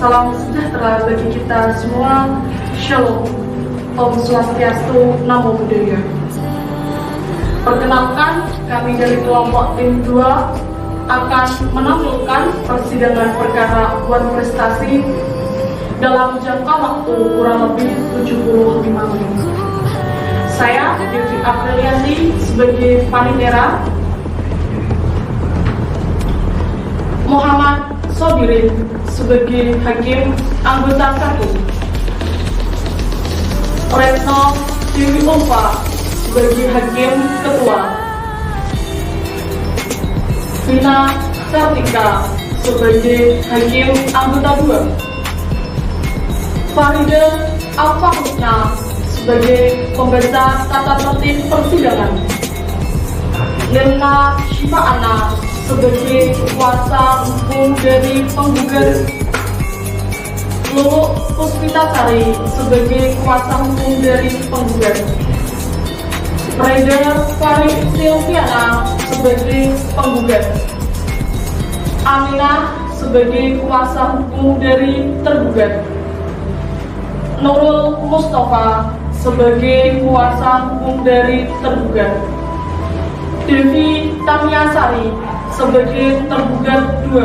Salam sejahtera bagi kita semua. Shalom. Om Swastiastu, Namo Buddhaya. Perkenalkan, kami dari kelompok tim 2 akan menampilkan persidangan perkara buat prestasi dalam jangka waktu kurang lebih 75 menit. Saya, Devi Aprilianti, sebagai panitera. Muhammad Sobirin sebagai hakim anggota 1. Retno Dewi Ulfa sebagai hakim ketua. Vina Kartika sebagai hakim anggota 2. Farida Alfahusna sebagai pembaca tata tertib persidangan. Lena Shifaana sebagai kuasa hukum dari penggugat. Lulu Puspitasari sebagai kuasa hukum dari penggugat. Reda Farid Silviana sebagai penggugat. Aminah sebagai kuasa hukum dari tergugat. Nurul Mustafa sebagai kuasa hukum dari tergugat. Devi Tamiasari sebagai tergugat 2.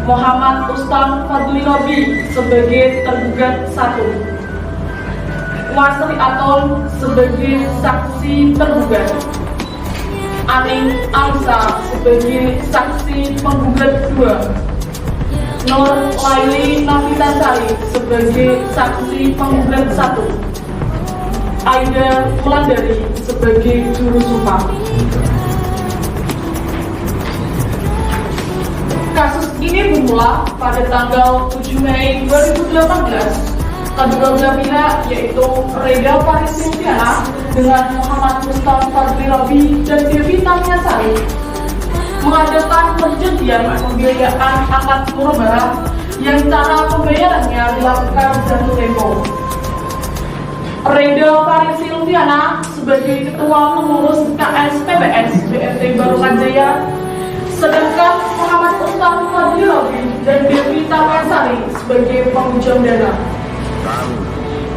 Muhammad Ustan Fadli Robi sebagai tergugat 1. Wasri Aton sebagai saksi tergugat. Aning Alisa sebagai saksi penggugat 2. Nur Laili Nafitasari sebagai saksi penggugat 1. Aida Wulandari sebagai juru sumpah. Kasus ini bermula pada tanggal 7 Mei 2018. Kedua belah pihak yaitu Reda Farid Silviana dengan Muhammad Mustafa Fadli Robi dan Devi Tamiasari mengadakan perjanjian pembiayaan akad murabah yang cara pembayarannya dilakukan jatuh tempo. Reda Farid Silviana sebagai ketua pengurus KSPBS BMT Barongan Jaya, sedangkan Muhammad Mustafa Fadli Robi dan Devi Tamiasari sebagai penghujam dana.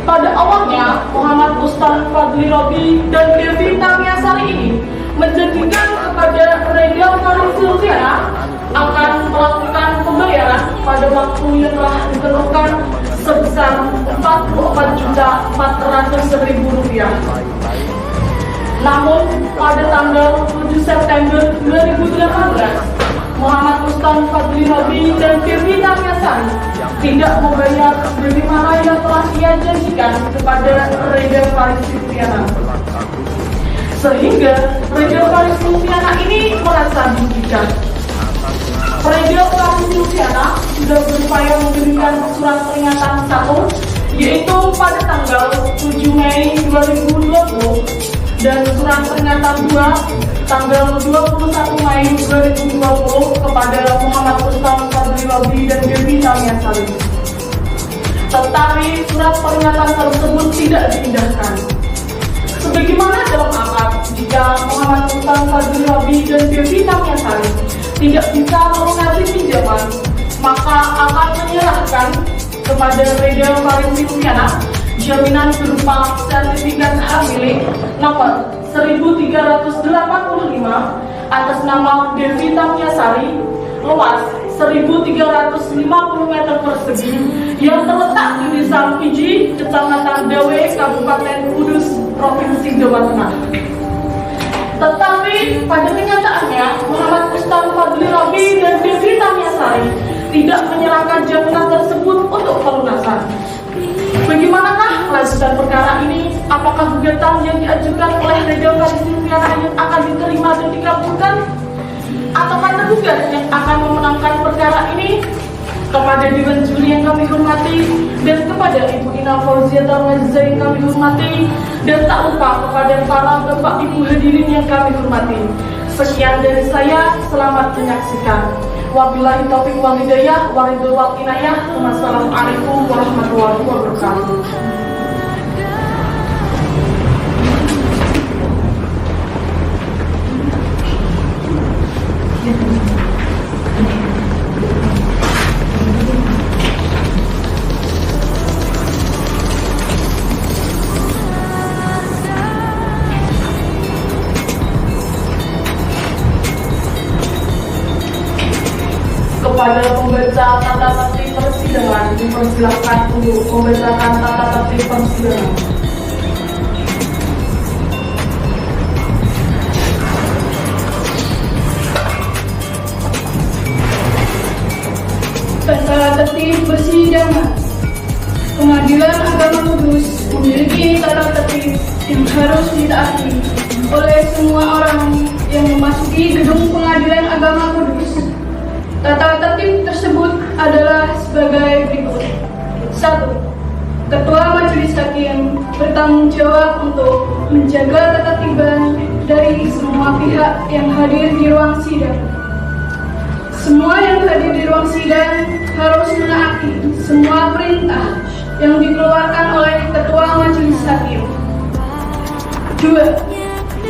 Pada awalnya, Muhammad Mustafa Fadli Robi dan Devi Tamiasari ini menjanjikan kepada Reda Farid Silviana akan melakukan pembayaran pada waktu yang telah ditentukan sebesar Rp44.400.000. Namun, pada tanggal 7 September 2018, Muhammad Mustafa Fadli Robi dan Devi Tamiasari tidak membayar sebagaimana yang telah ia janjikan kepada Reda Farid Silviana. Sehingga Reda Farid Silviana ini merasa dirugikan. Reda Farid Silviana sudah berupaya memberikan surat peringatan 1, yaitu pada tanggal 7 Mei 2020, dan surat peringatan 2 tanggal 21 Mei 2020 kepada Muhammad Mustafa Fadli Robi dan Devi Tamiasari. Tetapi surat peringatan tersebut tidak diindahkan. Sebagaimana dalam akad, jika Muhammad Mustafa Fadli Robi dan Devi Tamiasari tidak bisa melunasi pinjaman, maka akan menyerahkan kepada Reda Farid Silviana jaminan berupa sertifikat hak milik nomor 1385 atas nama Devi Tamiasari, luas 1.350 meter persegi yang terletak di Desa Fiji, Kecamatan Dawe, Kabupaten Kudus, Provinsi Jawa Tengah. Tetapi pada kenyataannya Muhammad Mustafa Fadli Robi dan Devi Tamiasari tidak menyerahkan jaminan tersebut untuk pelunasan. Bagaimanakah kelanjutan perkara ini? Apakah gugatan yang diajukan oleh Reda Farid Silviana yang akan diterima dan dikabulkan? Ataukah tergugat yang akan memenangkan perkara ini? Kepada Dewan Juri yang kami hormati, dan kepada Ibu Ina Fauzia Tarwaza yang kami hormati, dan tak lupa kepada para Bapak Ibu hadirin yang kami hormati. Sekian dari saya, selamat menyaksikan. Wabillahi taufiq wal hidayah, waridul wal inayah. Wassalamualaikum warahmatullahi wabarakatuh. Kepada pembaca tata tertib persidangan dipersilakan untuk membacakan tata tertib persidangan. Tata tertib persidangan. Pengadilan Agama Kudus memiliki tata tertib yang harus ditaati oleh semua orang yang memasuki gedung Pengadilan Agama Kudus. Tata tertib tersebut adalah sebagai berikut. 1. Ketua Majelis Hakim bertanggung jawab untuk menjaga ketertiban dari semua pihak yang hadir di ruang sidang. Semua yang hadir di ruang sidang harus menaati semua perintah yang dikeluarkan oleh Ketua Majelis Hakim. 2.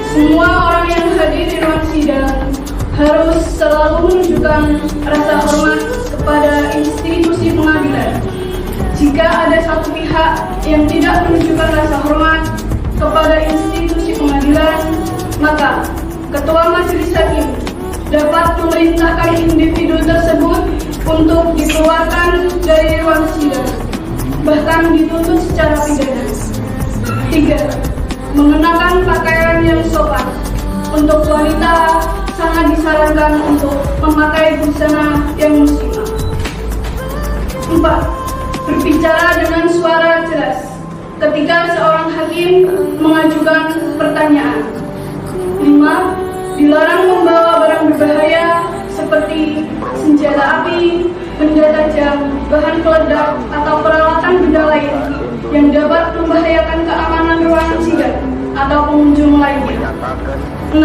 Semua orang yang hadir di ruang sidang harus selalu menunjukkan rasa hormat kepada institusi pengadilan. Jika ada satu pihak yang tidak menunjukkan rasa hormat kepada institusi pengadilan, maka Ketua Majelis Hakim dapat memerintahkan individu tersebut untuk dikeluarkan dari ruang sidang, bahkan dituntut secara pidana. 3. Mengenakan pakaian yang sopan. Untuk wanita sangat disarankan untuk memakai busana yang muslimah. 4. Berbicara dengan suara jelas ketika seorang hakim mengajukan pertanyaan. 5. Dilarang membawa barang berbahaya seperti senjata api, benda tajam, bahan peledak, atau peralatan benda lain yang dapat membahayakan keamanan ruangan sidang atau pengunjung lainnya. 6.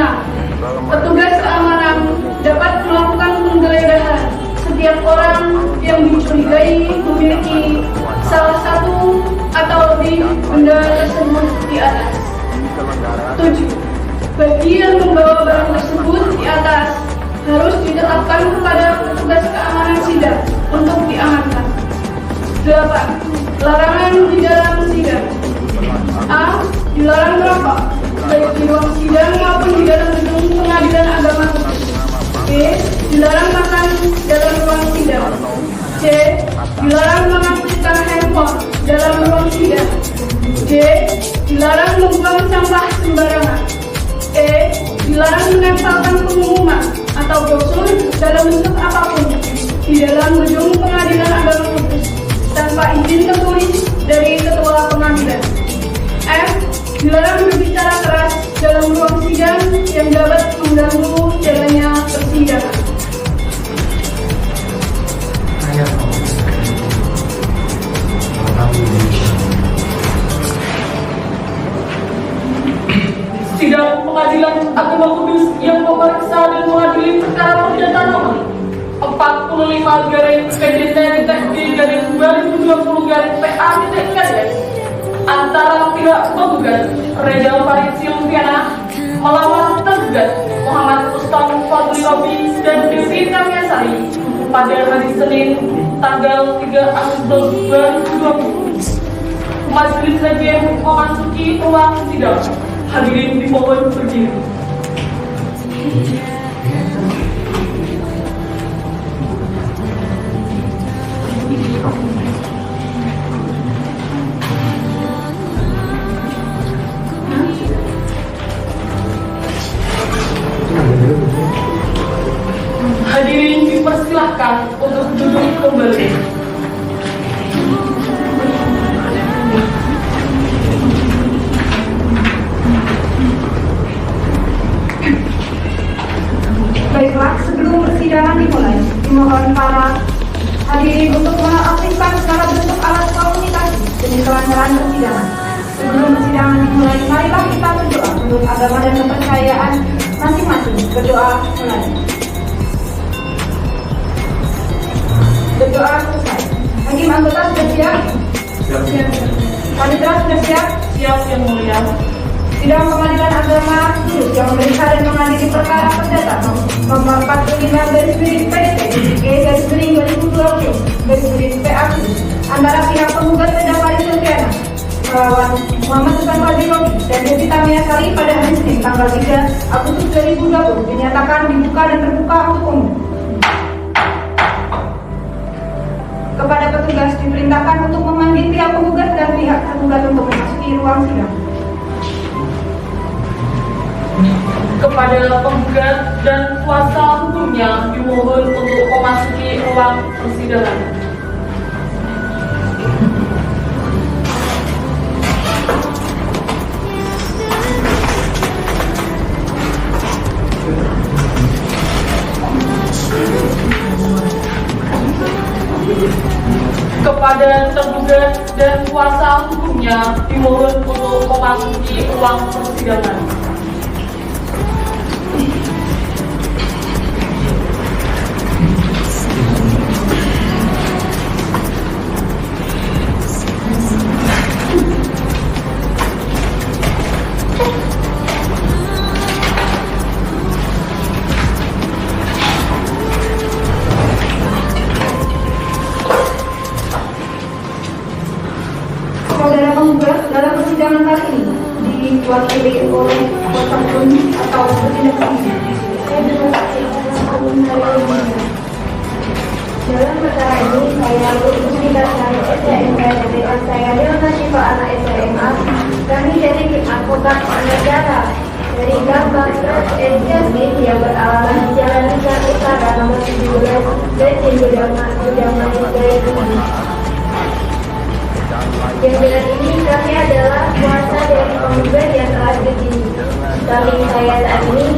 Petugas keamanan dapat melakukan penggeledahan setiap orang yang dicurigai memiliki salah satu atau lebih benda tersebut di atas. 7. Bagi yang membawa barang tersebut di atas harus ditetapkan kepada petugas keamanan sidang untuk diamankan. 8. Larangan di dalam sidang. A. Dilarang merokok, baik di ruang sidang maupun di dalam gedung Pengadilan Agama Kudus. B. Dilarang makan dalam ruang sidang. C. Dilarang mengaktifkan handphone dalam ruang sidang. D. Dilarang membuang sampah sembarangan. E. Dilarang menempelkan pengumuman atau brosur dalam bentuk apapun di dalam gedung Pengadilan Agama Kudus tanpa izin tertulis dari Ketua Pengadilan. F. Dilarang berbicara keras dalam ruang sidang yang dapat mengganggu jalannya persidangan. Sidang Pengadilan Agama Kudus yang memeriksa dan mengadili perkara perdata nomor 45/PDT-PAD-2020-PA antara pihak penggugat Reza Farid Silviana melawan tergugat Muhammad Ustaz Fadli Robi dan Devi Kamiasari pada hari Senin tanggal 3 Agustus 2020. Majelis Hakim memasuki ruang sidang. Hadirin dimohon berdiri. Hadirin dipersilahkan untuk duduk kembali. Baiklah, sebelum persidangan dimulai, dimohon para hadirin untuk mengaktifkan segala bentuk alat komunikasi demi kelancaran persidangan. Sebelum persidangan dimulai, marilah kita berdoa menurut agama dan kepercayaan masing-masing. Berdoa mulai. Berdoa selesai. Hakim anggota sudah siap? Siap. Panitera sudah siap? Siap, Yang Mulia. Sidang Pengadilan Agama Kudus yang memeriksa dan mengadili perkara perdata nomor 45/PDT-2020/PA antara pihak penggugat Reza Farid Silviana melawan Muhammad Ustaz Fadli Robi dan Devi Kamiasari pada hari Senin tanggal 3 Agustus 2020 dinyatakan dibuka dan terbuka untuk umum. Kepada petugas diperintahkan untuk memanggil pihak penggugat dan pihak tergugat untuk memasuki ruang sidang. Kepada penggugat dan kuasa hukumnya dimohon untuk memasuki ruang persidangan. Kepada tergugat dan kuasa hukumnya dimohon untuk memasuki ruang persidangan. Saudara penggugat dalam persidangan kali ini diwakili oleh kuasa hukum atau bertindak pidana. Saya bersaksi atas hukum dalam perkara ini saya berusaha dari STMK dan saya Leona Shiva anak SMA. Kami dari tim advokat negara dari Gampang Agency yang beralamat di Jalan Nikah Utara nomor 17 Beijing Budaman Jaya Gunung. Yang dengan ini kami adalah kuasa dari penggugat yang telah berdiri. Samping saya saat ini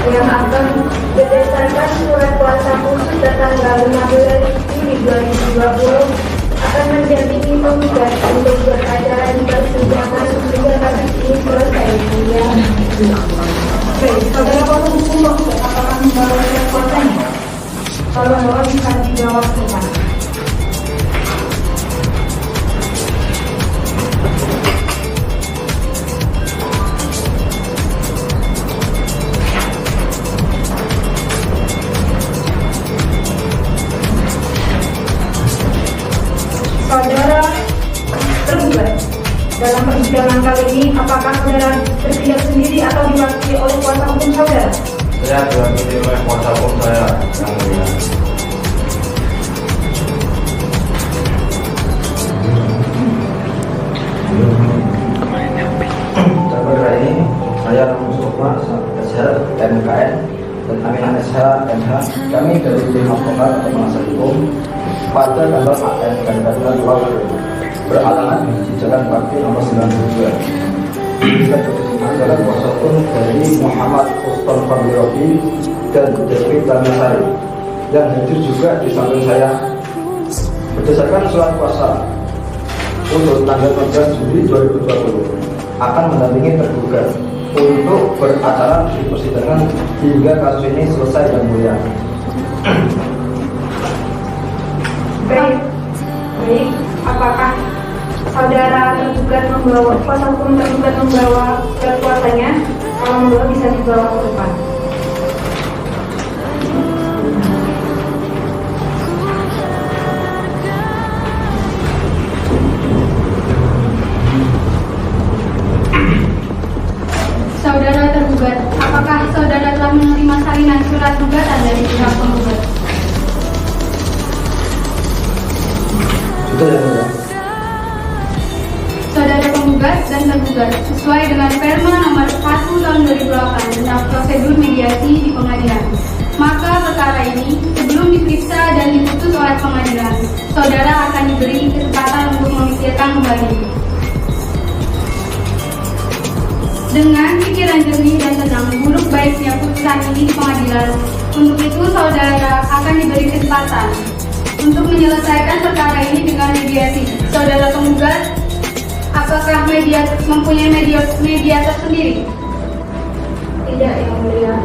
yang akan berdasarkan surat kuasa khusus tanggal 15 Juli 2020 akan mendampingi penggugat untuk beracara di persidangan hingga kasus ini selesai. Baik, saudara kuasa hukum penggugat apakah membawa surat kuasanya? Kalau bisa dijawab kita. Saudara tergugat dalam persidangan kali ini, apakah saudara bertindak sendiri atau diwakili oleh kuasa hukum saudara? Saya diwakili oleh kuasa hukum saya, yang mulia. Dalam ini saya Mustafa SH MKN dan Aminah SH MH. Kami dari tim advokat atau penasihat hukum pada tanggal AN dan tanggal 2 beralamat di Jalan Bakti nomor 92. Kita berkesimpulan dalam kuasa hukum dari Muhammad Uston Famirofi dan Dewi Tanasari yang hadir juga di samping saya. Berdasarkan surat kuasa untuk tanggal 15 Juli 2020 akan mendampingi tergugat untuk beracara di persidangan hingga kasus ini selesai dan mulia. Baik, apakah saudara tergugat membawa kuasa hukum tergugat membawa surat kuasanya? Kalau membawa bisa dibawa ke depan. Saudara tergugat, apakah saudara telah menerima salinan surat gugatan dari pihak penggugat? Sudah yang mulia. Saudara penggugat dan tergugat sesuai dengan Perma nomor 1 tahun 2008 tentang prosedur mediasi di pengadilan. Maka perkara ini sebelum diperiksa dan diputus oleh pengadilan, saudara akan diberi kesempatan untuk memikirkan kembali. Dengan pikiran jernih dan tenang, buruk baiknya putusan ini di pengadilan. Untuk itu, saudara akan diberi kesempatan untuk menyelesaikan perkara ini dengan mediasi. Saudara penggugat, apakah mempunyai mediator sendiri? Tidak, yang mulia.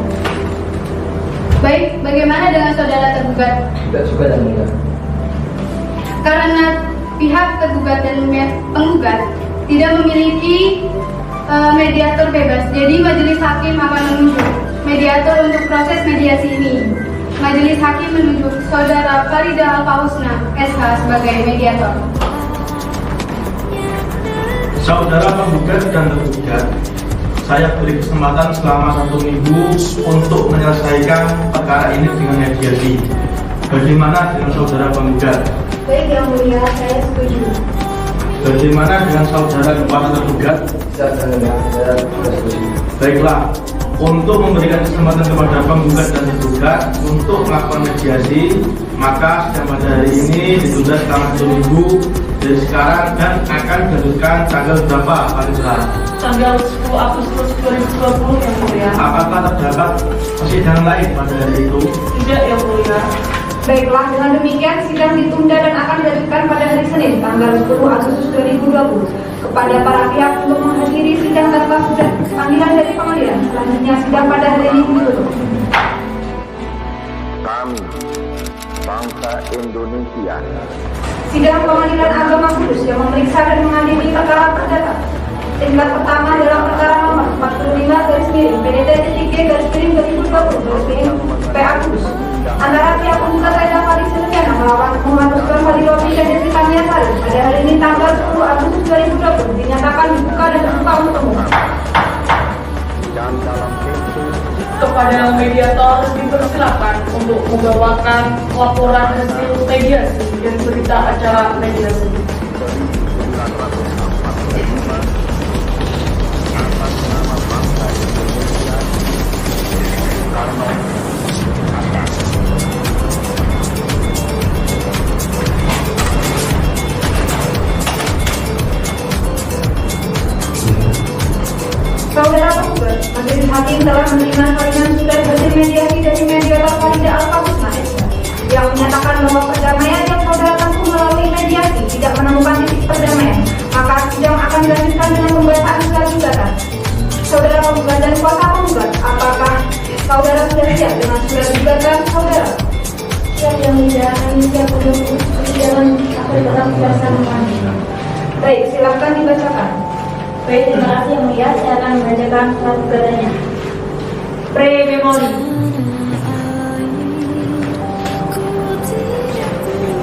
Baik, bagaimana dengan saudara tergugat? Tidak juga yang mulia. Karena pihak tergugat dan penggugat tidak memiliki mediator bebas, jadi majelis hakim akan menunjuk mediator untuk proses mediasi ini. Majelis hakim menunjuk saudara Farida Alfahusna SH sebagai mediator. Saudara penggugat dan tergugat, saya beri kesempatan selama 1 minggu untuk menyelesaikan perkara ini dengan mediasi. Bagaimana dengan saudara penggugat? Baik yang mulia, saya setuju. Bagaimana dengan saudara kepada tergugat? Siap dan mulia, saya sudah setuju. Baiklah, untuk memberikan kesempatan kepada penggugat dan tergugat untuk melakukan mediasi, maka sidang pada hari ini ditunda selama 1 minggu dari sekarang dan akan dilanjutkan tanggal berapa, Pak Rizal? Tanggal 10 Agustus 2020 yang mulia. Apakah terdapat persidangan lain pada hari itu? Tidak yang mulia. Baiklah, dengan demikian sidang ditunda dan akan dilanjutkan pada hari Senin, tanggal 10 Agustus 2020. Kepada para pihak untuk menghadiri sidang tanpa surat panggilan dari pengadilan. Selanjutnya sidang pada hari ini ditutup. Kami, bangsa Indonesia, Sidang Pengadilan Agama Kudus yang memeriksa dan mengadili perkara perdata. Tingkat pertama dalam perkara nomor 45/P-2020/PA Kudus. Antara pihak penggugat Aida Faris Silviana melawan Muhammad Fadil Robi dan Desi Tania Sari pada hari ini tanggal 10 Agustus 2020 dinyatakan dibuka dan terbuka untuk umum. dan dalam tempo Kepada mediator dipersilakan untuk membawakan laporan hasil mediasi dan berita acara mediasi. 1945 atas nama bangsa Indonesia, Soekarno Hatta. Saudara penggugat, majelis hakim telah menerima salinan surat hasil mediasi dari mediator Farida Al-Fahusna yang menyatakan bahwa perdamaian yang saudara tempuh melalui mediasi tidak menemukan titik perdamaian, maka sidang akan dilanjutkan dengan pembacaan surat gugatan. Saudara penggugat dan kuasa penggugat, apakah saudara sudah siap dengan surat gugatan saudara? Siap yang mulia, kami siap untuk persidangan akan tetap dilaksanakan. Baik, silakan dibacakan. Baik, terima kasih yang mulia. Saya akan membacakan surat gugatannya. Pre-memori.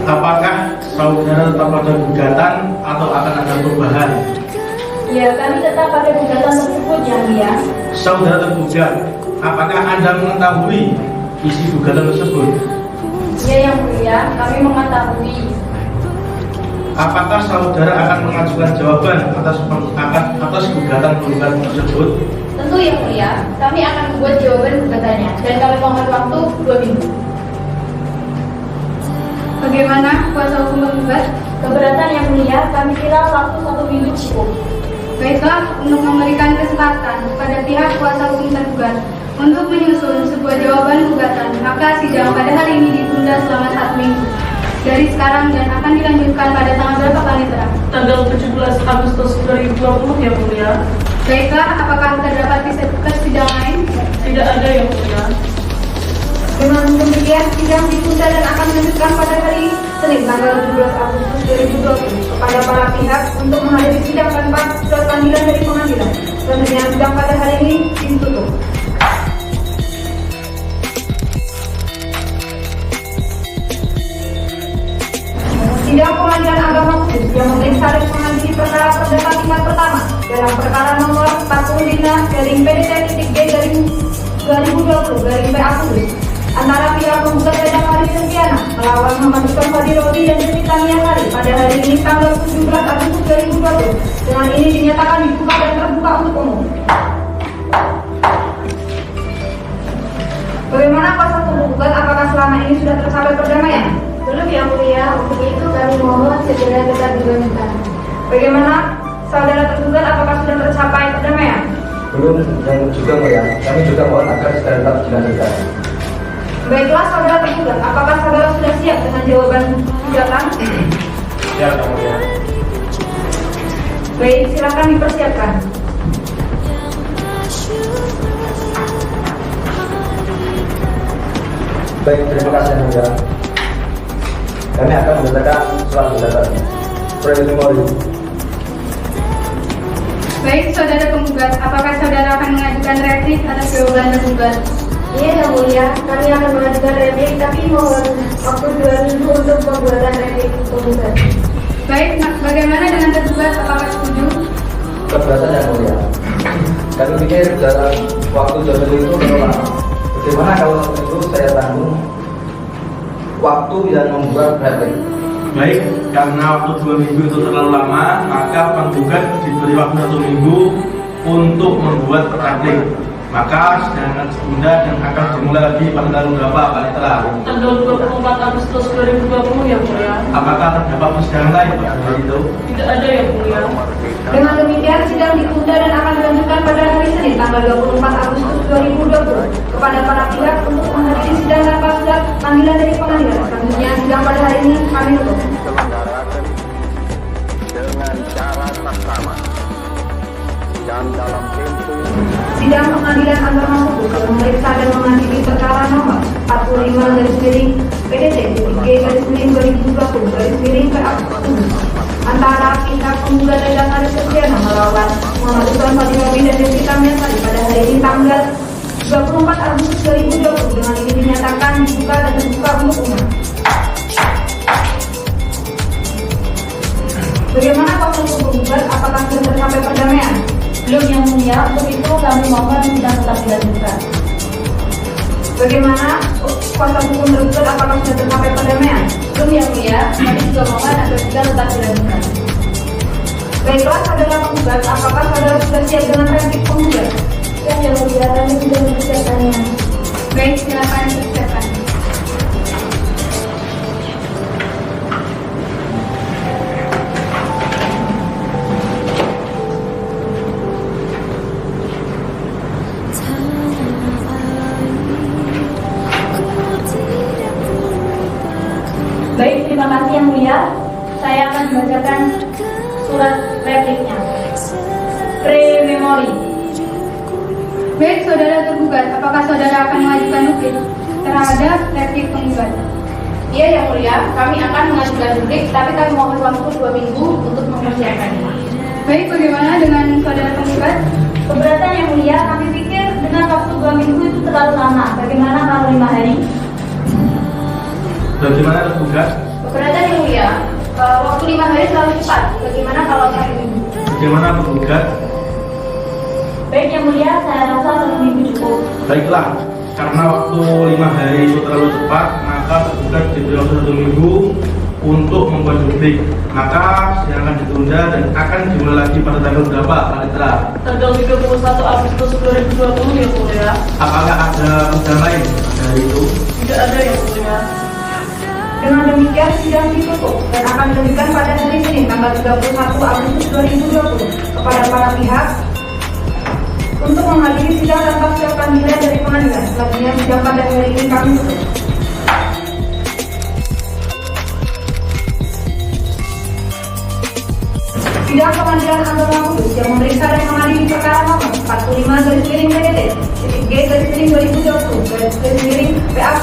Apakah saudara tetap pada gugatan atau akan ada perubahan? Ya, kami tetap pada gugatan tersebut yang mulia. Saudara tergugat, apakah Anda mengetahui isi gugatan tersebut? Ya yang mulia, kami mengetahui. Apakah saudara akan mengajukan jawaban atas gugatan penggugat tersebut? Tentu yang mulia, kami akan membuat jawaban gugatannya dan kami mohon waktu 2 minggu. Bagaimana kuasa hukum penggugat? Keberatan yang mulia, kami kira waktu 1 minggu cukup. Baiklah, untuk memberikan kesempatan kepada pihak kuasa hukum tergugat untuk menyusun sebuah jawaban gugatan, maka sidang pada hari ini ditunda selama 1 minggu dari sekarang dan akan dilanjutkan pada tanggal berapa panitera? Tanggal 17 Agustus 2020 yang mulia. Baiklah, apakah terdapat sidang lain? Tidak ada yang mulia. Dengan demikian, sidang ditunda dan akan dilanjutkan pada hari Senin tanggal 17 Agustus 2020 kepada para pihak untuk menghadiri sidang tanpa surat panggilan dari pengadilan. Selanjutnya sidang pada hari ini ditutup. Sidang Pengadilan Agama Kudus yang memeriksa dan mengadili perkara perdata tingkat pertama dalam perkara nomor 45/P-2020/PA Kudus antara pihak penggugat Aida Faris Silviana melawan Muhammad Fadil Robi dan Desi Tania Sari pada hari ini tanggal 17 Agustus 2020. Dengan ini dinyatakan dibuka dan terbuka untuk umum. Bagaimana kuasa hukum penggugat? Apakah selama ini sudah tercapai perdamaian? Belum yang mulia, untuk itu kami mohon segera tetap dilanjutkan. Bagaimana saudara tergugat? Apakah sudah tercapai perdamaian? Belum dan juga mulia, kami juga mohon agar segera tetap dilanjutkan. Baiklah saudara tergugat, apakah saudara sudah siap dengan jawaban gugatan? Ya, yang mulia. Baik, silakan dipersiapkan. Baik, terima kasih yang mulia. Kami akan membacakan surat gugatan. Pre-memori. Baik, saudara penggugat, apakah saudara akan mengajukan replik atas jawaban tergugat? Iya yang mulia, kami akan mengajukan replik tapi mohon waktu 2 minggu untuk pembuatan replik penggugat. Baik, bagaimana dengan tergugat? Apakah setuju? Keberatan yang mulia. Kami pikir dalam waktu 2 minggu itu terlalu lama. Bagaimana kalau 1 minggu saya tanggung waktu yang membuat replik. Baik, karena waktu 2 minggu itu terlalu lama, maka penggugat diberi waktu 1 minggu untuk membuat replik. Maka sidang ditunda dan akan dimulai lagi pada tanggal berapa, Pak Panitera? Tanggal 24 Agustus 2020 yang mulia. Apakah terdapat persidangan lain pada hari itu? Tidak ada yang mulia. Dengan demikian, sidang ditunda dan akan dilanjutkan pada hari Senin tanggal 24 Agustus 2020 kepada para pihak untuk menghadiri sidang tanpa surat panggilan dari pengadilan. Selanjutnya, sidang pada hari ini kami tutup. diselenggarakan dengan cara saksama dan dalam tempo Sidang pengadilan agama Kudus yang memeriksa dan mengadili perkara nomor 45/G/2020/PA antara pihak penggugat dan Damaris Septiana melawan Muhammad Usman Fadila bin dan Devita Miasari pada hari ini tanggal 24 Agustus 2020 dengan ini dinyatakan dibuka dan terbuka untuk umum. Bagaimana kuasa hukum penggugat? Apakah sudah tercapai perdamaian? Belum yang mulia, untuk itu kami mohon sidang tetap dilanjutkan. Bagaimana kuasa hukum tergugat? Apakah sudah tercapai perdamaian? Belum yang mulia, kami juga mohon agar sidang tetap dilanjutkan. Baiklah, saudara penggugat, apakah saudara sudah siap dengan replik penggugat? Dan yang mulia, kami sudah mempersiapkannya. Baik, silakan persiapkan. Baik, terima kasih yang mulia. Saya akan membacakan surat repliknya. Pre-memori. Baik, saudara tergugat, apakah saudara akan mengajukan nuklir terhadap replik penggugat? Iya yang mulia, kami akan mengajukan replik, tapi kami mohon waktu 2 minggu untuk mempersiapkannya. Baik, bagaimana dengan saudara penggugat? Keberatan yang mulia, kami pikir dengan waktu 2 minggu itu terlalu lama. Bagaimana kalau 5 hari? Bagaimana tergugat? Keberatan yang mulia, waktu 5 hari terlalu cepat. Bagaimana kalau 1 minggu? Bagaimana penggugat? Baik yang mulia, saya rasa 1 minggu cukup. Baiklah, karena waktu 5 hari itu terlalu cepat, maka tergugat diberi waktu 1 minggu untuk membuat replik. Maka sidang akan ditunda dan akan dimulai lagi pada tanggal berapa, Pak Panitera? Tanggal 31 Agustus 2020 yang mulia. Apakah ada persidangan lain pada hari itu? Tidak ada yang mulia. Dengan demikian, sidang ditutup dan akan dilanjutkan pada hari Senin tanggal 31 Agustus 2020 kepada para pihak untuk menghadiri sidang tanpa surat panggilan dari pengadilan. Selanjutnya, sidang pada hari ini kami tutup. Sidang Pengadilan Agama Kudus yang memeriksa dan mengadili perkara nomor 45/G/2020/PA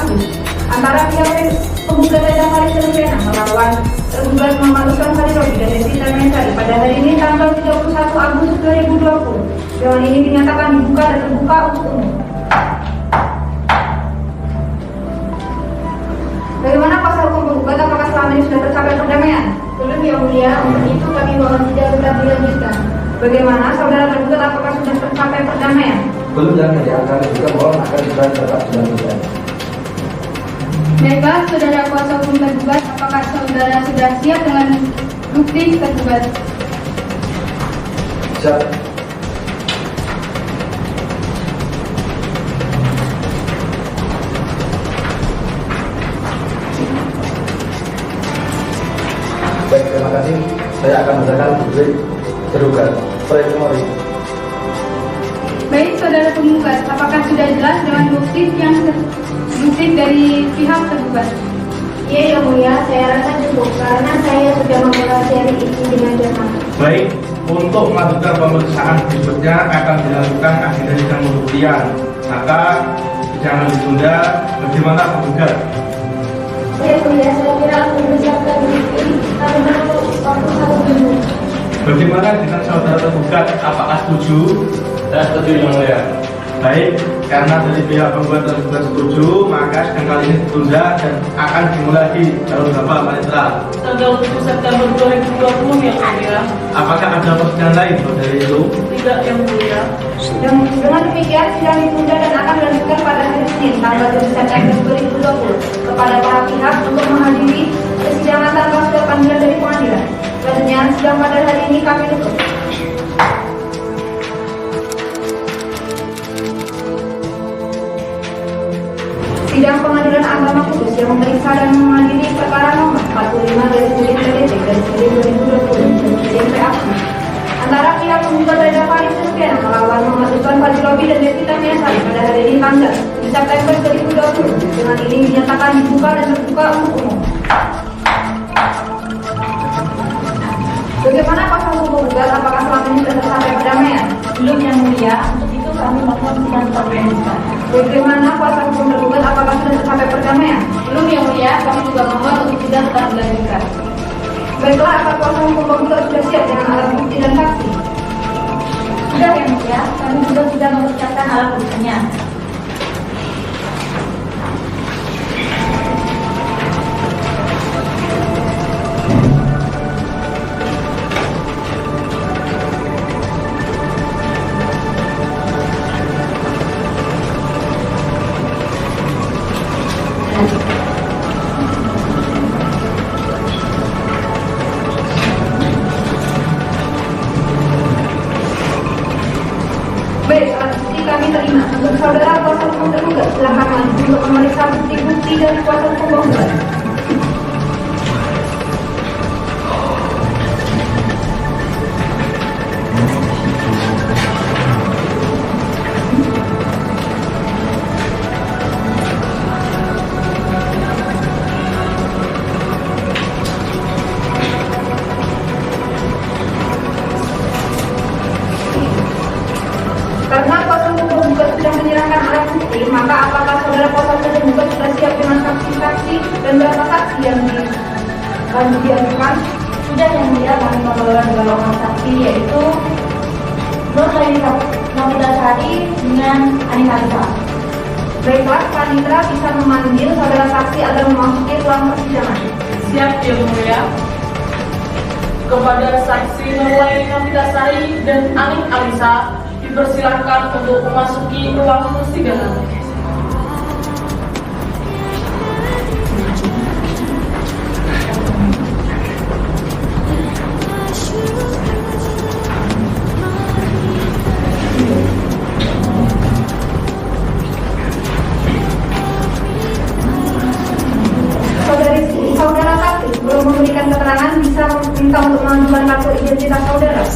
antara pihak penggugat dan Damaris Septiana melawan tergugat Muhammad Usman Fadila bin dan Devita Miasari pada hari ini tanggal 31 Agustus 2020. Dengan ini dinyatakan dibuka dan terbuka untuk umum. Bagaimana kuasa hukum penggugat? Apakah selama ini sudah tercapai perdamaian? Belum yang mulia, untuk itu kami mohon sidang tetap dilanjutkan. Bagaimana saudara tergugat? Apakah sudah tercapai perdamaian? Belum yang akan juga mohon agar juga tetap dilanjutkan. Baiklah, saudara kuasa hukum tergugat, apakah saudara sudah siap dengan bukti tergugat? Siap. Baik, terima kasih. Saya akan membacakan bukti tergugat. Pre-memori. Baik, saudara penggugat, apakah sudah jelas dengan bukti dari pihak tergugat? Iya yang mulia, saya rasa cukup karena saya sudah mempelajari itu dengan jelas. Baik, untuk melanjutkan pemeriksaan berikutnya akan dilakukan agenda sidang pembuktian. Maka jangan ditunda. Bagaimana penggugat? Iya mulia, saya kira aku mempersiapkan diri kami perlu waktu 1 minggu. Bagaimana dengan saudara tergugat? Apakah setuju? Saya setuju yang mulia. Baik, karena dari pihak penggugat tergugat setuju, maka sidang kali ini ditunda dan akan dimulai lagi tanggal berapa, Pak Panitera? Tanggal 7 September 2020 yang mulia. Apakah ada persidangan lain pada hari itu? Tidak yang mulia. Dan dengan demikian sidang ditunda dan akan dilanjutkan pada hari Senin tanggal 7 September 2020 kepada para pihak untuk menghadiri persidangan tanpa surat panggilan dari pengadilan. Selanjutnya sidang pada hari ini kami tutup. Sidang Pengadilan Agama Kudus yang memeriksa dan mengadili perkara nomor 45/2020 antara pihak penggugat Reda Faris Supiana melawan Muhammad Usman Fadjirobi dan Devita Miasari pada hari ini tanggal 7 September 2020 dengan ini dinyatakan dibuka dan terbuka untuk umum. Bagaimana kuasa hukum penggugat? Apakah selama ini sudah tercapai perdamaian? Belum yang mulia. Untuk itu kami mohon sidang terbuka. Bagaimana kuasa hukum tergugat? Apakah sudah tercapai perdamaian? Belum yang mulia. Kami juga mohon untuk sidang tetap dilanjutkan. Baiklah, apakah kuasa hukum penggugat sudah siap dengan alat bukti dan saksi? Sudah yang mulia. Kami juga sudah mempersiapkan alat buktinya. Baik, alat bukti kami terima. Untuk saudara kuasa hukum tergugat, silakan maju untuk memeriksa bukti-bukti dari kuasa hukum penggugat. Karena kuasa hukum penggugat sudah menyerahkan alat bukti, maka apakah saudara kuasa hukum penggugat sudah siap dengan saksi-saksi dan berapa saksi yang diajukan? Sudah yang mulia. Kami mengelola 2 orang saksi, yaitu Nur Laila Novitasari dengan Ani Kalisa. Baiklah, Panitra bisa memanggil saudara saksi agar memasuki ruang persidangan. Siap yang mulia. Kepada saksi Nur Laila Novitasari dan Ani Kalisa dipersilakan untuk memasuki ruang persidangan. Saudara saksi belum memberikan keterangan, bisa minta untuk mengajukan kartu identitas saudara.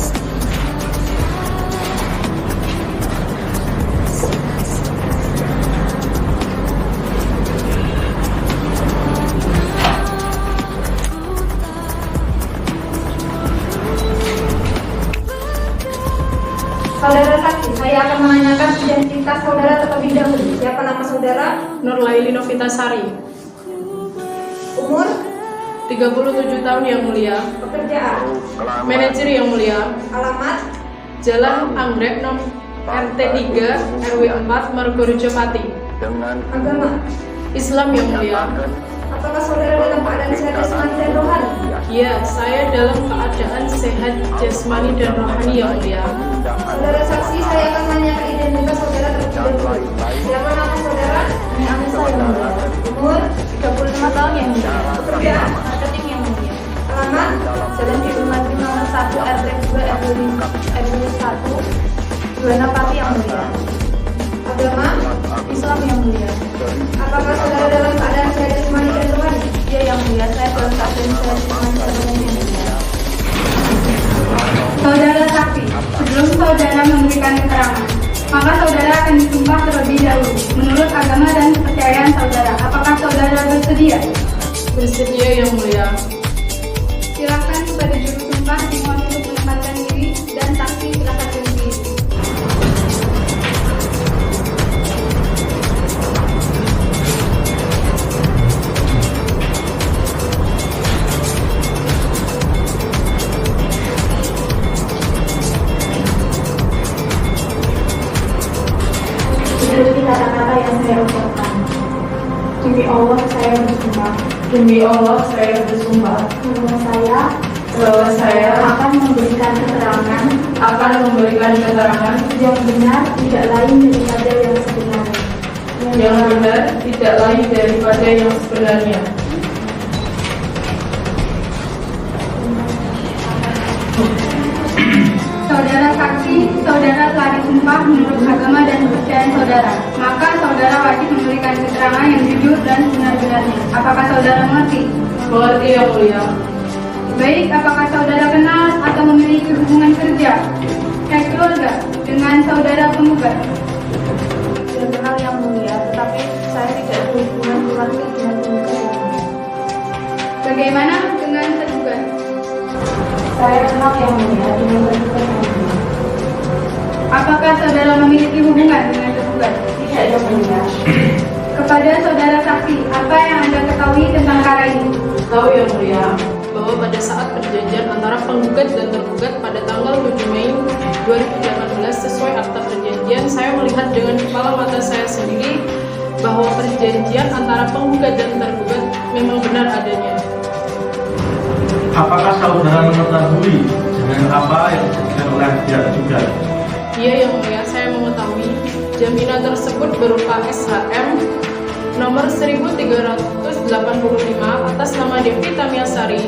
Saudara saksi, saya akan menanyakan identitas saudara terlebih dahulu. Siapa nama saudara? Nur Laili Novitasari, Umur? 37 tahun yang mulia. Pekerjaan? Manajer yang mulia. Alamat? Jalan Anggrek Nom RT 3 RW 4 Margorejo Pati. dengan Agama? Islam yang mulia. Apakah saudara dalam keadaan sehat jasmani dan rohani? Ya, saya dalam keadaan sehat jasmani dan rohani yang mulia. Saudara saksi, saya akan menanyakan identitas saudara terlebih dahulu. Siapa nama saudara? Ini Anissa yang mulia. Umur? 35 tahun yang mulia. Pekerjaan? Marketing yang mulia. Alamat? Jalan Diplomati nomor 1 RT 2 RW 1 Juana Pati yang mulia. Agama? Islam yang mulia. Apakah saudara dalam keadaan sehat jasmani dan rohani? Dia yang mulia, saya dalam keadaan sehat jasmani dan rohani yang mulia. Saudara saksi, sebelum saudara memberikan keterangan, maka saudara akan disumpah terlebih dahulu menurut agama dan kepercayaan saudara. Apakah saudara bersedia? Bersedia yang mulia. Silakan kepada juru sumpah dimohon untuk menempatkan diri dan saksi silakan berdiri. Ikuti kata-kata yang saya ucapkan. Demi Allah saya bersumpah Demi Allah, saya bersumpah bahwa saya bahwa saya akan memberikan keterangan akan memberikan keterangan yang benar tidak lain daripada yang sebenarnya. yang benar, tidak lain daripada yang sebenarnya. Saudara saksi, saudara telah disumpah menurut agama dan kepercayaan saudara. Maka saudara wajib memberikan keterangan yang jujur dan benar-benarnya. Apakah saudara mengerti? Mengerti yang mulia. Baik, apakah saudara kenal atau memiliki hubungan kerja, keluarga dengan saudara penggugat? Tidak kenal yang mulia, tetapi saya tidak berhubungan keluarga dengan penggugat. Bagaimana dengan tergugat? Saya kenal yang mulia dengan penggugat. Apakah saudara memiliki hubungan dengan tergugat? Tidak yang mulia. Kepada saudara saksi, apa yang Anda ketahui tentang perkara ini? Tahu yang mulia. Bahwa pada saat perjanjian antara penggugat dan tergugat pada tanggal 7 Mei 2018 sesuai akta perjanjian, saya melihat dengan kepala mata saya sendiri bahwa perjanjian antara penggugat dan tergugat memang benar adanya. Apakah saudara mengetahui dengan apa yang disajikan oleh pihak tergugat? Iya yang mulia, saya mengetahui jaminan tersebut berupa SHM nomor 1385 atas nama Devi Tamiasari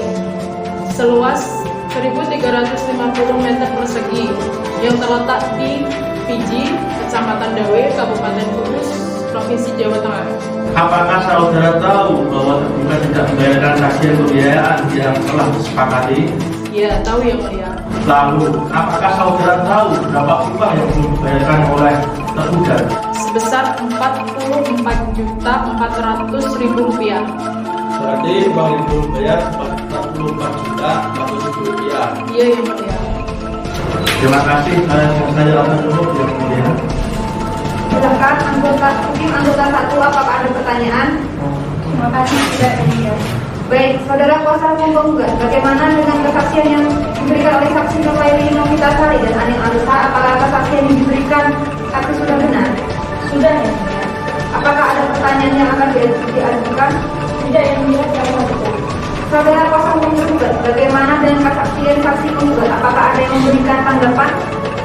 seluas 1.350 meter persegi yang terletak di Fiji, Kecamatan Dawe, Kabupaten Kudus, Provinsi Jawa Tengah. Apakah saudara tahu bahwa tergugat tidak membayarkan tagihan pembiayaan yang telah disepakati? Iya, tahu yang mulia. Lalu, apakah saudara tahu berapa upah yang belum dibayarkan oleh tergugat? Sebesar Rp44.400.000. Berarti uang yang belum bayar Rp44.400.000. Iya yang mulia. Terima kasih. Saya akan dulu yang mulia. Silakan anggota 1, apakah ada pertanyaan? Terima kasih, tidak ada. Baik, saudara kuasa hukum penggugat, bagaimana dengan kesaksian yang diberikan oleh saksi Novaili Novitasari dan Aning Alusa? Apakah kesaksian yang diberikan saksi sudah benar? Sudah yang mulia. Apakah ada pertanyaan yang akan diajukan? Tidak yang mulia, saya tidak. Saudara kuasa hukum penggugat, bagaimana dengan kesaksian saksi penggugat? Apakah ada yang memberikan tanggapan?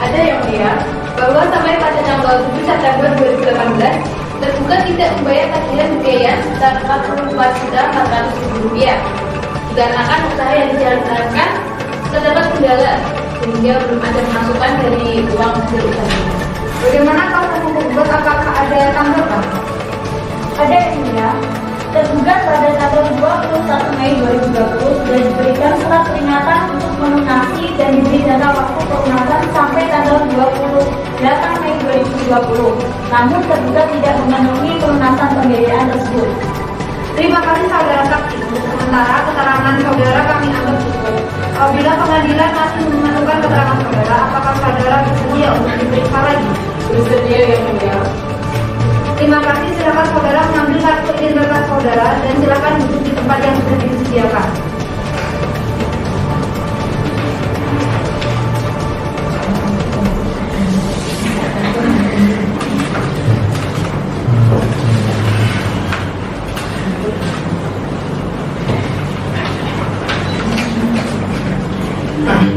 Ada yang mulia. Bahwa sampai pada tanggal 7 September 2018, tergugat tidak membayar tagihan pembiayaan sebesar Rp44.400.000 dikarenakan usaha yang dijalankan terdapat kendala sehingga belum ada pemasukan dari uang hasil usaha. Bagaimana kuasa hukum penggugat? Apakah ada tanggapan? Ada yang mulia. Tergugat pada tanggal 21 Mei 2020 sudah diberikan surat peringatan untuk melunasi dan diberi jangka waktu pelunasan sampai tanggal 28 Mei 2020. Namun tergugat tidak memenuhi pelunasan pembiayaan tersebut. Terima kasih saudara saksi. Untuk sementara keterangan saudara kami anggap cukup. Apabila pengadilan masih memerlukan keterangan saudara, apakah saudara bersedia untuk diperiksa lagi? Bersedia yang mulia. Terima kasih, silakan saudara mengambil kartu identitas saudara dan silakan duduk di tempat yang sudah disediakan.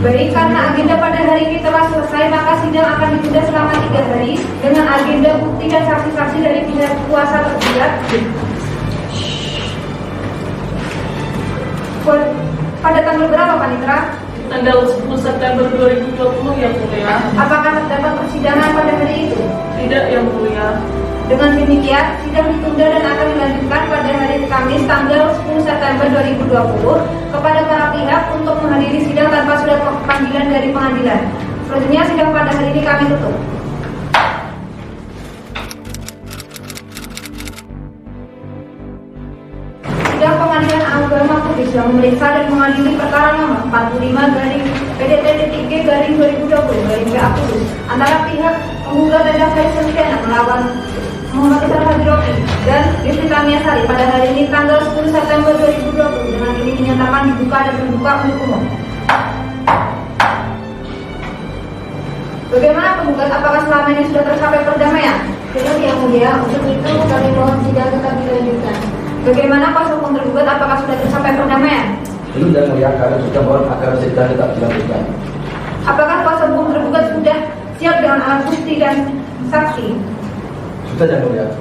Baik, karena agenda pada hari ini telah selesai, maka sidang akan ditunda selama 3 hari dengan agenda bukti dan saksi-saksi dari pihak kuasa tergugat. Pada tanggal berapa, Panitra? Tanggal 10 September 2020 yang mulia. Apakah terdapat persidangan pada hari itu? Tidak yang mulia. Dengan demikian, sidang ditunda dan akan dilanjutkan pada hari Kamis tanggal 10 September 2020 kepada para pihak untuk menghadiri sidang tanpa surat panggilan dari pengadilan. Selanjutnya sidang pada hari ini kami tutup. Sidang Pengadilan Agama Kudus yang memeriksa dan mengadili perkara nomor 45/PDT-G/2020 Kudus antara pihak penggugat dan Faisal Syahna melawan Muhammad Isar Hadiroki dan Devi Tamiasari pada hari ini tanggal 10 September 2020 dengan ini dinyatakan dibuka dan terbuka untuk umum. Bagaimana penggugat, apakah selama ini sudah tercapai perdamaian? Tidak yang mulia. Untuk itu kami mohon sidang tetap dilanjutkan. Bagaimana kuasa hukum tergugat, apakah sudah tercapai perdamaian? Belum dan mulia, kami sudah mohon agar sidang tetap dilanjutkan. Apakah kuasa hukum tergugat keterangan alat bukti dan saksi? Sudah yang mulia.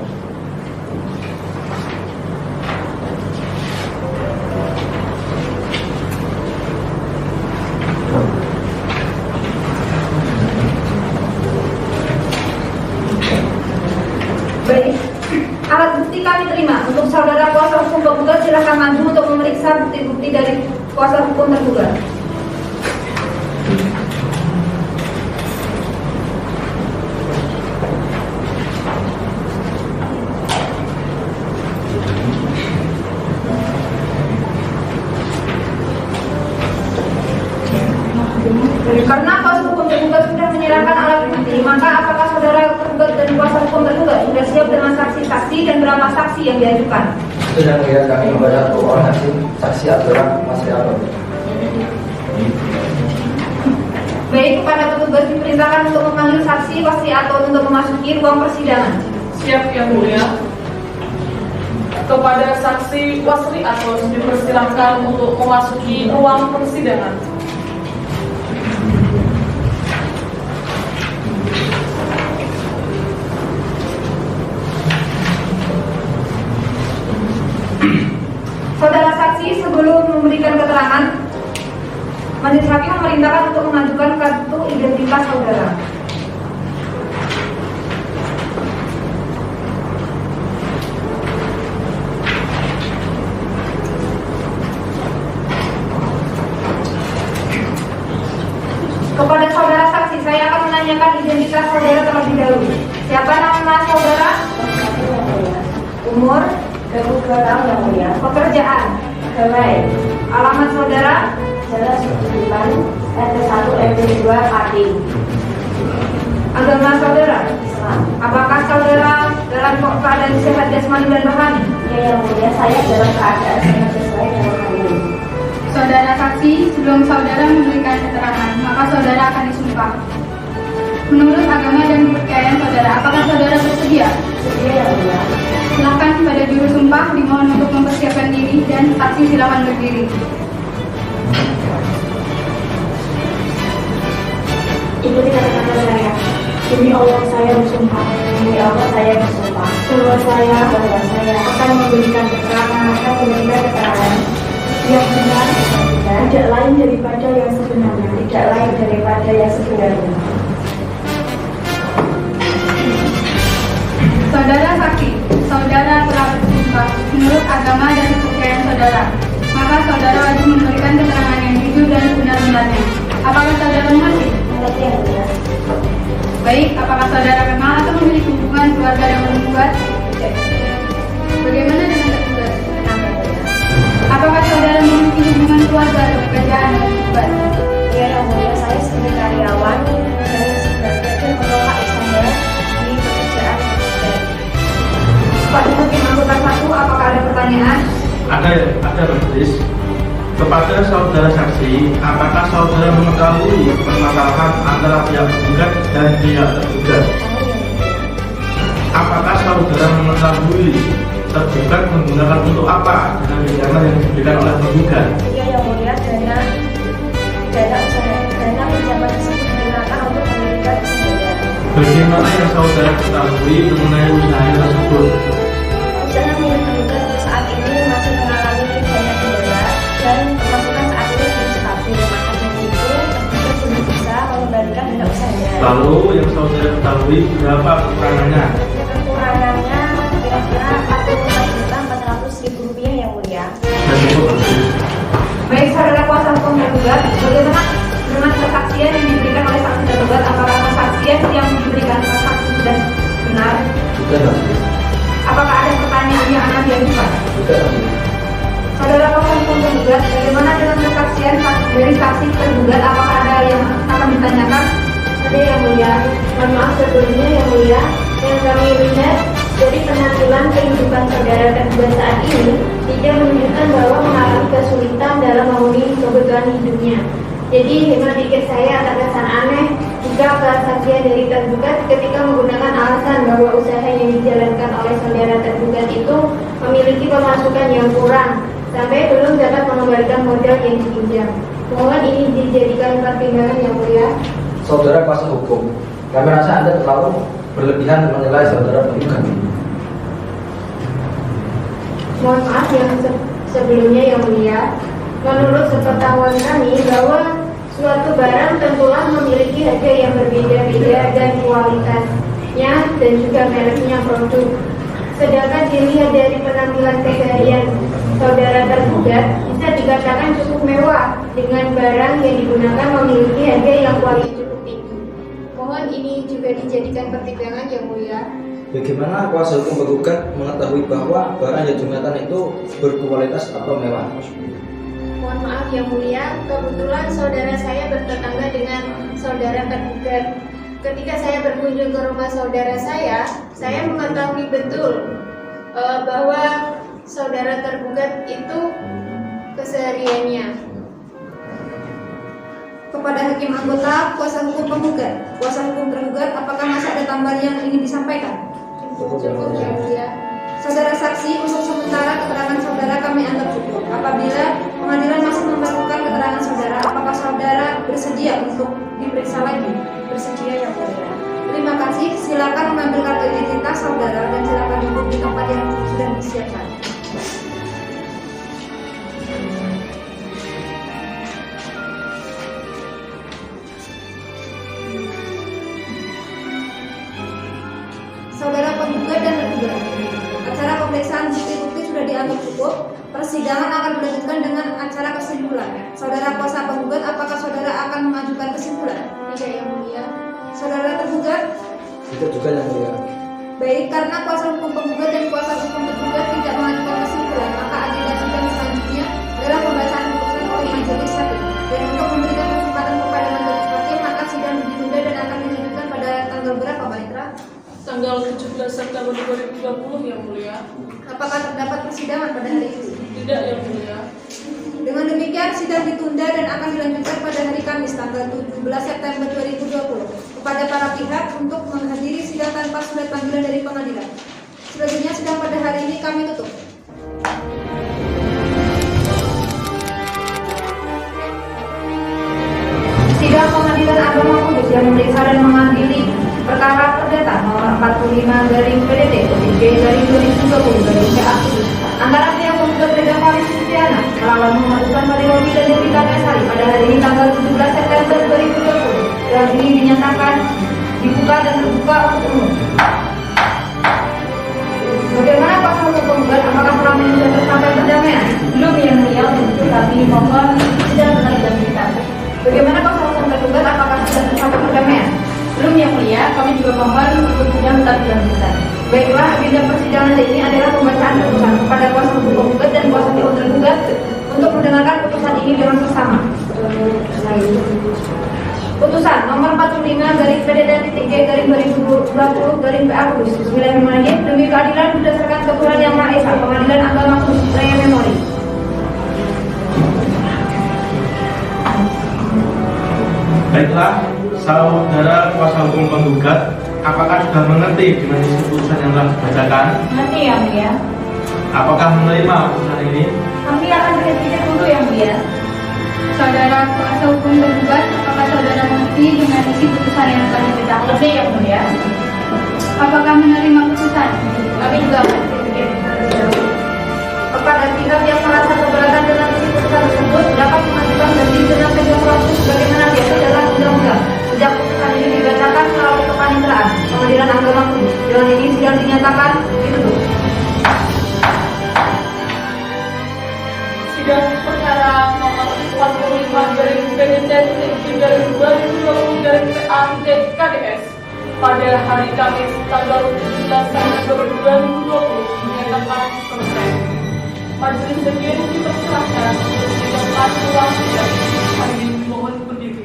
Baik, alat bukti kami terima. Untuk saudara kuasa hukum tergugat silakan maju untuk memeriksa bukti-bukti dari kuasa hukum tergugat. Karena kuasa hukum tergugat sudah menyerahkan alat bukti, maka apakah saudara tergugat dan kuasa hukum tergugat sudah siap dengan saksi-saksi dan berapa saksi yang diajukan? Sudah yang mulia, kami membaca orang saksi adalah Mas Rianto. Baik, kepada petugas diperintahkan untuk memanggil saksi Mas Rianto untuk memasuki ruang persidangan. Siap yang mulia. Kepada saksi Wasri Atos dipersilahkan untuk memasuki ruang persidangan. Saudara saksi, sebelum memberikan keterangan, majelis hakim memerintahkan untuk mengajukan kartu identitas saudara. Kepada saudara saksi, saya akan menanyakan identitas saudara terlebih dahulu. Siapa nama saudara? Umur? 22 tahun yang mulia. Pekerjaan? Pegawai. Alamat saudara? Jalan Sudirman, RT 1 RT 2 Pati. Agama saudara? Islam. Apakah saudara dalam keadaan sehat jasmani dan rohani? Ya yang mulia, saya dalam keadaan sehat sesuai dengan ini. Saudara saksi, sebelum saudara memberikan keterangan, maka saudara akan disumpah. Menurut agama dan kepercayaan saudara, apakah saudara bersedia? Sedia yang mulia. Silakan pada juru sumpah dimohon untuk mempersiapkan diri dan saksi silakan berdiri. Ikuti kata-kata saya. Demi Allah saya bersumpah. Demi Allah saya bersumpah. Bahwa saya akan memberikan keterangan yang benar, tidak lain daripada yang sebenarnya. Tidak lain daripada yang sebenarnya. Saudara saksi, saudara telah bersumpah menurut agama dan kepercayaan saudara. Maka saudara wajib memberikan keterangan yang jujur dan benar-benarnya. Apakah saudara mengerti? Mengerti yang mulia. Baik, apakah saudara kenal atau memiliki hubungan keluarga dengan tergugat? Bagaimana dengan tergugat? Apakah saudara memiliki hubungan keluarga atau pekerjaan dengan tergugat? Ya yang mulia, saya sebagai karyawan dan sebagai menolak saya di pekerjaan saya. Pak Hakim anggota 1, apakah ada pertanyaan? Ada majelis. Kepada saudara saksi, apakah saudara mengetahui permasalahan antara pihak tergugat dan pihak tergugat? Apakah saudara mengetahui tergugat menggunakan untuk apa dana yang diberikan oleh tergugat? Ya yang mulia, dana pinjaman tersebut digunakan untuk memberikan kesembuhan. Bagaimana yang saudara ketahui mengenai usaha tersebut? Usaha milik tergugat saat ini masih mengalami banyak kendala dan pemasukan saat ini belum stabil. Maka dari itu tergugat belum bisa mengembalikan dana usahanya. Lalu yang saudara ketahui berapa kekurangannya? Kekurangannya kira-kira Rp44.400.000 yang mulia. Dan cukup majelis. Baik, saudara kuasa hukum tergugat, bagaimana dengan kesaksian yang diberikan oleh saksi tergugat? Apakah kesaksian yang diberikan oleh saksi sudah benar? Sudah majelis. Apakah ada pertanyaan yang akan diajukan? Sudah majelis. Saudara kuasa hukum tergugat, bagaimana dengan kesaksian dari saksi tergugat? Apakah ada yang akan ditanyakan? Ada yang mulia, mohon maaf sebelumnya yang mulia, yang kami lihat dari penampilan kehidupan saudara tergugat saat ini tidak menunjukkan bahwa mengalami kesulitan dalam memenuhi kebutuhan hidupnya. Jadi hemat pikir saya tak kesan aneh jika kesaksian dari tergugat ketika menggunakan alasan bahwa usaha yang dijalankan oleh saudara tergugat itu memiliki pemasukan yang kurang sampai belum dapat mengembalikan modal yang dipinjam. Mohon ini dijadikan pertimbangan yang mulia. Saudara kuasa hukum, Kami rasa Anda terlalu berlebihan menilai saudara penggugat. Mohon maaf yang sebelumnya yang mulia. Menurut sepengetahuan kami bahwa suatu barang tentulah memiliki harga yang berbeda-beda dan kualitasnya dan juga mereknya produk. Sedangkan dilihat dari penampilan keseharian saudara tergugat bisa dikatakan cukup mewah dengan barang yang digunakan memiliki harga yang kualitas cukup tinggi. Mohon ini juga dijadikan pertimbangan yang mulia. Bagaimana kuasa hukum penggugat mengetahui bahwa barang yang digunakan itu berkualitas atau mewah? Mohon maaf yang mulia, kebetulan saudara saya bertetangga dengan saudara tergugat. Ketika saya berkunjung ke rumah saudara saya mengetahui betul bahwa saudara tergugat itu kesehariannya. Kepada hakim anggota, kuasa hukum penggugat, kuasa hukum tergugat, apakah masih ada tambahan yang ingin disampaikan? Cukup yang mulia. Saudara saksi, untuk sementara keterangan saudara kami anggap cukup. Apabila pengadilan masih memerlukan keterangan saudara, apakah saudara bersedia untuk diperiksa lagi? Bersedia ya mulia. Terima kasih. Silakan mengambil kartu identitas saudara dan silakan duduk di tempat yang sudah disiapkan. Saudara penggugat dan tergugat, acara pemeriksaan bukti-bukti sudah dianggap cukup. Persidangan akan dilanjutkan dengan acara kesimpulan. Saudara kuasa penggugat, apakah saudara akan mengajukan kesimpulan? Tidak yang mulia. Saudara tergugat, Itu juga yang mulia. baik, karena kuasa hukum penggugat dan kuasa hukum tergugat tidak mengajukan kesimpulan, maka agenda sidang selanjutnya adalah pembacaan putusan oleh majelis hakim. Dan untuk memberikan kesempatan kepada majelis hakim, maka sidang ditunda dan akan dilanjutkan pada tanggal berapa, Pak Itra? Tanggal 17 September 2020 yang mulia. Apakah terdapat persidangan pada hari itu? Tidak yang mulia. Dengan demikian, sidang ditunda dan akan dilanjutkan pada hari Kamis tanggal 17 September 2020 kepada para pihak untuk menghadiri sidang tanpa surat panggilan dari pengadilan. Selanjutnya, sidang pada hari ini kami tutup. Sidang Pengadilan Agama Kudus yang memeriksa dan mengadili perkara perdata nomor 45/PDT/G/2020 antara pihak penggugat Reza Faris Sufiana melawan Muhammad Usman Fadilobi dan Devita Mesari pada hari ini tanggal 17 September 2020 dan ini dinyatakan dibuka dan terbuka untuk umum. Bagaimana kuasa hukum penggugat? Apakah selama ini sudah tersampai perdamaian? Belum yang mulia, untuk kami mohon sidang dilanjutkan. Bagaimana kuasa hukum tergugat? Apakah sudah tersampai perdamaian? Belum yang mulia, kami juga mohon untuk sidang tetap dilanjutkan. Baiklah, agenda persidangan ini adalah pembacaan putusan kepada kuasa hukum penggugat dan kuasa hukum tergugat untuk mendengarkan putusan ini dengan seksama. Putusan nomor 45/PDT/G/2020/PA Kudus. Bismillahirrahmanirrahim. Demi keadilan berdasarkan ketuhanan yang Maha Esa, Pengadilan Agama Kudus Raya Memori. Baiklah, saudara kuasa hukum penggugat, apakah sudah mengerti dengan isi putusan yang telah dibacakan? Nanti yang mulia. Apakah menerima putusan ini? Kami akan berpikir dulu yang mulia. Saudara kuasa hukum tergugat, apakah saudara mengerti dengan isi putusan yang telah dibacakan? Nanti yang mulia. Apakah menerima putusan? Kami juga akan berpikir dulu. Kepada pihak yang merasa keberatan dengan isi putusan tersebut dapat mengajukan banding dengan tenggang waktu sebagaimana biasa dalam undang-undang. Sejak putusan ini dibacakan melalui kepaniteraan Pengadilan Agama Kudus. Dengan ini sidang dinyatakan ditutup. Sidang perkara nomor 45/PDT/G/2020/PA pada hari Kamis tanggal 17 September 2020 dinyatakan selesai. Majelis hakim dipersilahkan untuk mendengarkan ulang sidang. Hari ini mohon berdiri.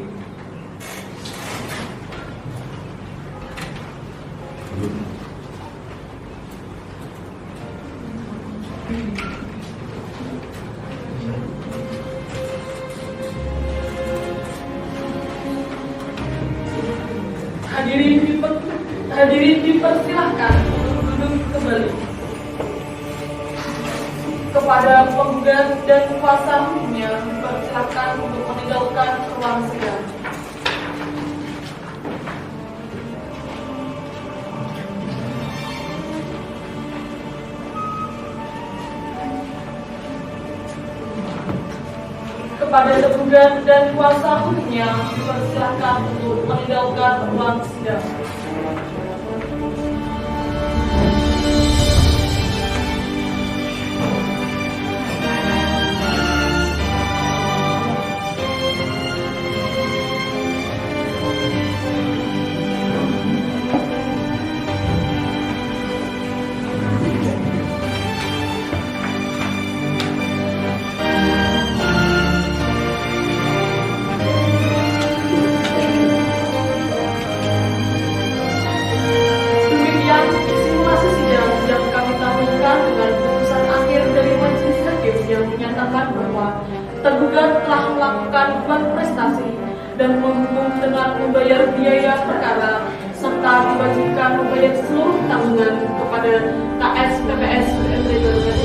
Hadirin dipersilahkan untuk duduk kembali. Kepada penggugat dan kuasa hukumnya dipersilahkan untuk meninggalkan ruang sidang. kepada tergugat dan kuasa hukumnya dipersilahkan untuk meninggalkan ruang sidang. Demikian simulasi sidang yang kami tampilkan dengan putusan akhir dari majelis hakim yang menyatakan bahwa tergugat telah melakukan berprestasi dan menghukum dengan membayar biaya perkara serta diwajibkan membayar seluruh tanggungan kepada KS PPS BNT